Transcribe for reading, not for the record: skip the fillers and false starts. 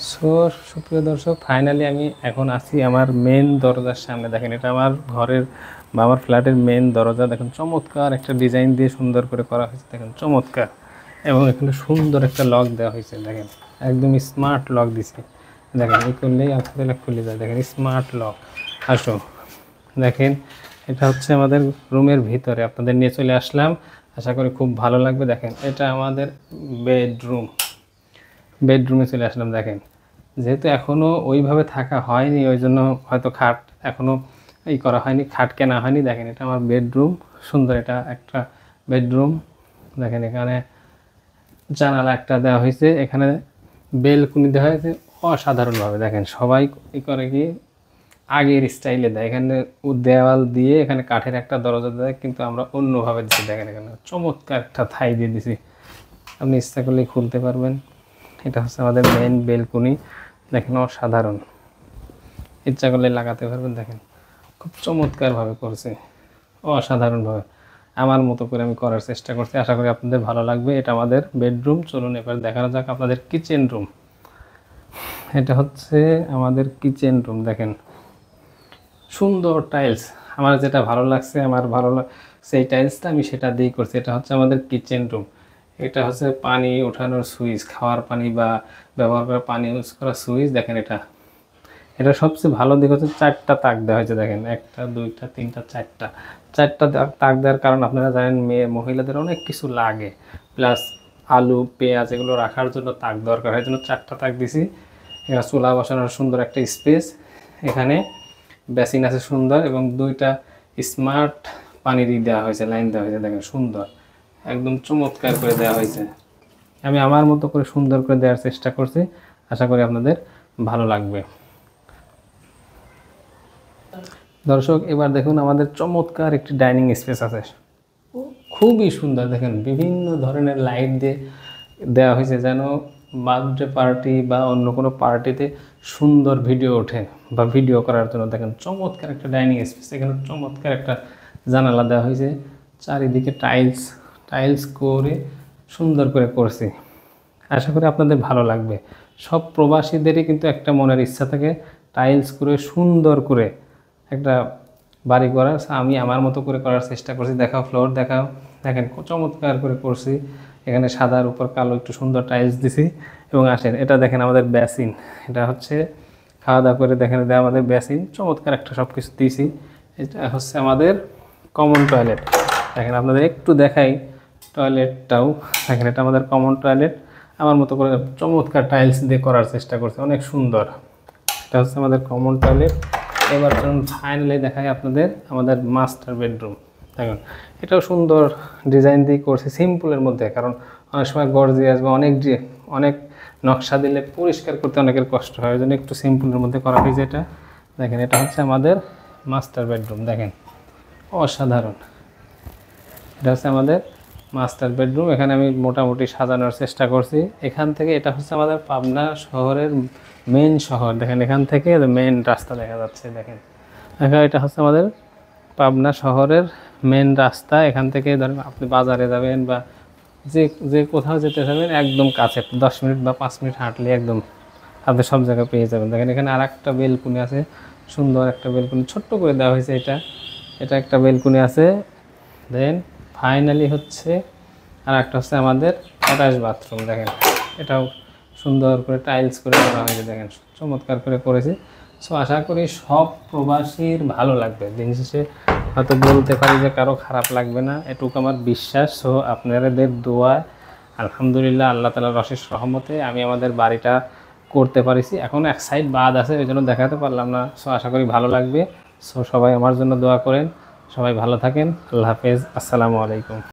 So সুপ্রিয় দর্শক, finally আমি এখন আছি আমার মেন দরজার সামনে। দেখেন, এটা আমার ঘরের বা আমার ফ্ল্যাটের মেন দরজা। দেখেন, চমৎকার একটা ডিজাইন দিয়ে সুন্দর করে করা হয়েছে। দেখেন, চমৎকার। এবং এখানে সুন্দর একটা লক দেওয়া হয়েছে। দেখেন, একদম স্মার্ট লক দিছে। দেখেন, এই করলেই আপনাদের খুলে যায়। দেখেন, স্মার্ট লক। আসো, দেখেন, এটা হচ্ছে আমাদের রুমের ভিতরে। আপনাদের নিয়ে চলে আসলাম, আশা করি খুব ভালো লাগবে। দেখেন, এটা আমাদের বেডরুমে চলে আসলাম। দেখেন, যেহেতু এখনও ওইভাবে থাকা হয়নি, ওই জন্য হয়তো খাট এখনও করা হয়নি, খাট কেনা হয়নি। দেখেন, এটা আমার বেডরুম। সুন্দর এটা একটা বেডরুম। দেখেন, এখানে জানালা একটা দেওয়া হয়েছে, এখানে বেলকুনি দেওয়া হয়েছে অসাধারণভাবে। দেখেন, সবাই করে কি আগের স্টাইলে দেয়, এখানে দেওয়াল দিয়ে এখানে কাঠের একটা দরজা দেয়, কিন্তু আমরা অন্যভাবে দিচ্ছি। দেখেন, এখানে চমৎকার একটা থাই দিয়ে দিছি, আপনি ইচ্ছা করলেই খুলতে পারবেন। এটা হচ্ছে আমাদের মেইন বেলকুনি। দেখেন, অসাধারণ, ইচ্ছা করলে লাগাতে পারবেন। দেখেন, খুব চমৎকারভাবে করছে, অসাধারণভাবে। আমার মতো করে আমি করার চেষ্টা করছি, আশা করি আপনাদের ভালো লাগবে। এটা আমাদের বেডরুম। চলুন এবার দেখানো যাক আপনাদের কিচেন রুম। এটা হচ্ছে আমাদের কিচেন রুম। দেখেন, সুন্দর টাইলস। আমার যেটা ভালো লাগছে, সেই টাইলসটা আমি সেটা দিয়েই করছি। এটা হচ্ছে আমাদের কিচেন রুম। এটা হচ্ছে পানি ওঠানোর সুইচ, খাওয়ার পানি বা ব্যবহার করা পানি ইউজ করা সুইচ। দেখেন, এটা সবচেয়ে ভালো দিক হচ্ছে চারটা তাক দেওয়া হয়েছে। দেখেন, একটা, দুইটা, তিনটা, চারটা তাক দেওয়ার কারণ আপনারা জানেন, মহিলাদের অনেক কিছু লাগে, প্লাস আলু, পেঁয়াজ এগুলো রাখার জন্য তাক দরকার হয়, জন্য চারটা তাক দিছি। এখানে চুলা বসানোর সুন্দর একটা স্পেস, এখানে বেসিন আছে সুন্দর, এবং দুইটা স্মার্ট পানি দিয়ে দেওয়া হয়েছে, লাইন দেওয়া হয়েছে। দেখেন, সুন্দর, একদম চমৎকার করে দেওয়া হয়েছে। আমি আমার মতো করে সুন্দর করে দেওয়ার চেষ্টা করছি, আশা করি আপনাদের ভালো লাগবে। দর্শক, এবার দেখুন আমাদের চমৎকার একটি ডাইনিং স্পেস আছে, খুবই সুন্দর। দেখেন, বিভিন্ন ধরনের লাইট দিয়ে দেওয়া হয়েছে, যেন বার্থডে পার্টি বা অন্য কোনো পার্টিতে সুন্দর ভিডিও ওঠে বা ভিডিও করার জন্য। দেখেন, চমৎকার একটা ডাইনিং স্পেস। এখানে চমৎকার একটা জানালা দেওয়া হয়েছে, চারিদিকে টাইলস করে সুন্দর করে করছি। আশা করি আপনাদের ভালো লাগবে। সব প্রবাসীদেরই কিন্তু একটা মনের ইচ্ছা থাকে, টাইলস করে সুন্দর করে একটা বাড়ি করার। আমি আমার মতো করে করার চেষ্টা করছি। দেখাও, ফ্লোর দেখাও। দেখেন, চমৎকার করে করছি। এখানে সাদার উপর কালো একটু সুন্দর টাইলস দিছি। এবং আসেন, এটা দেখেন আমাদের বেসিন। এটা হচ্ছে খাওয়া দাওয়া করে দেখেন, এটা আমাদের বেসিন। চমৎকার একটা সব কিছু দিয়েছি। এটা হচ্ছে আমাদের কমন টয়লেট। দেখেন, আপনাদের একটু দেখাই টয়লেটটাও। দেখেন, এটা আমাদের কমন টয়লেট। আমার মতো করে চমৎকার টাইলস দিয়ে করার চেষ্টা করছি, অনেক সুন্দর। এটা হচ্ছে আমাদের কমন টয়লেট। এবার চলুন ফাইনালি দেখাই আপনাদের আমাদের মাস্টার বেডরুম। দেখুন, এটাও সুন্দর ডিজাইন দিয়ে করছি, সিম্পলের মধ্যে। কারণ অনেক সময় গর্জিয়াস বা অনেক নকশা দিলে পরিষ্কার করতে অনেকের কষ্ট হয়, ওই জন্য একটু সিম্পলের মধ্যে করা হয়েছে এটা। দেখেন, এটা হচ্ছে আমাদের মাস্টার বেডরুম। দেখেন, অসাধারণ। এটা হচ্ছে আমাদের মাস্টার বেডরুম। এখানে আমি মোটামুটি সাজানোর চেষ্টা করছি। এখান থেকে, এটা হচ্ছে আমাদের পাবনা শহরের মেন শহর। দেখেন, এখান থেকে মেন রাস্তা দেখা যাচ্ছে। দেখেন, এটা হচ্ছে আমাদের পাবনা শহরের মেন রাস্তা। এখান থেকে ধরেন আপনি বাজারে যাবেন বা যে কোথাও যেতে যাবেন, একদম কাছে, 10 মিনিট বা 5 মিনিট হাঁটলে একদম আপনি সব জায়গায় পেয়ে যাবেন। দেখেন, এখানে আর একটা বেলকুনি আছে, সুন্দর একটা বেলকুনি ছোট্ট করে দেওয়া হয়েছে। এটা একটা বেলকুনি আছে। দেন ফাইনালি হচ্ছে আর একটা হচ্ছে আমাদের অ্যাটাচ বাথরুম। দেখেন, এটাও সুন্দর করে টাইলস করে করা হয়েছে। দেখেন, চমৎকার করে করেছে। সো আশা করি সব প্রবাসীর ভালো লাগবে। দিন শেষে হয়তো বলতে পারি যে কারো খারাপ লাগবে না, এটুকু আমার বিশ্বাস। সো আপনাদের দোয়া, আলহামদুলিল্লাহ, আল্লাহ তাআলার অশেষ রহমতে আমি আমাদের বাড়িটা করতে পারিছি। এখন এক সাইড বাদ আছে, ওই জন্য দেখাতে পারলাম না। সো আশা করি ভালো লাগবে। সো সবাই আমার জন্য দোয়া করেন। সবাই ভালো থাকেন। আল্লাহ হাফেজ। আসসালামু আলাইকুম।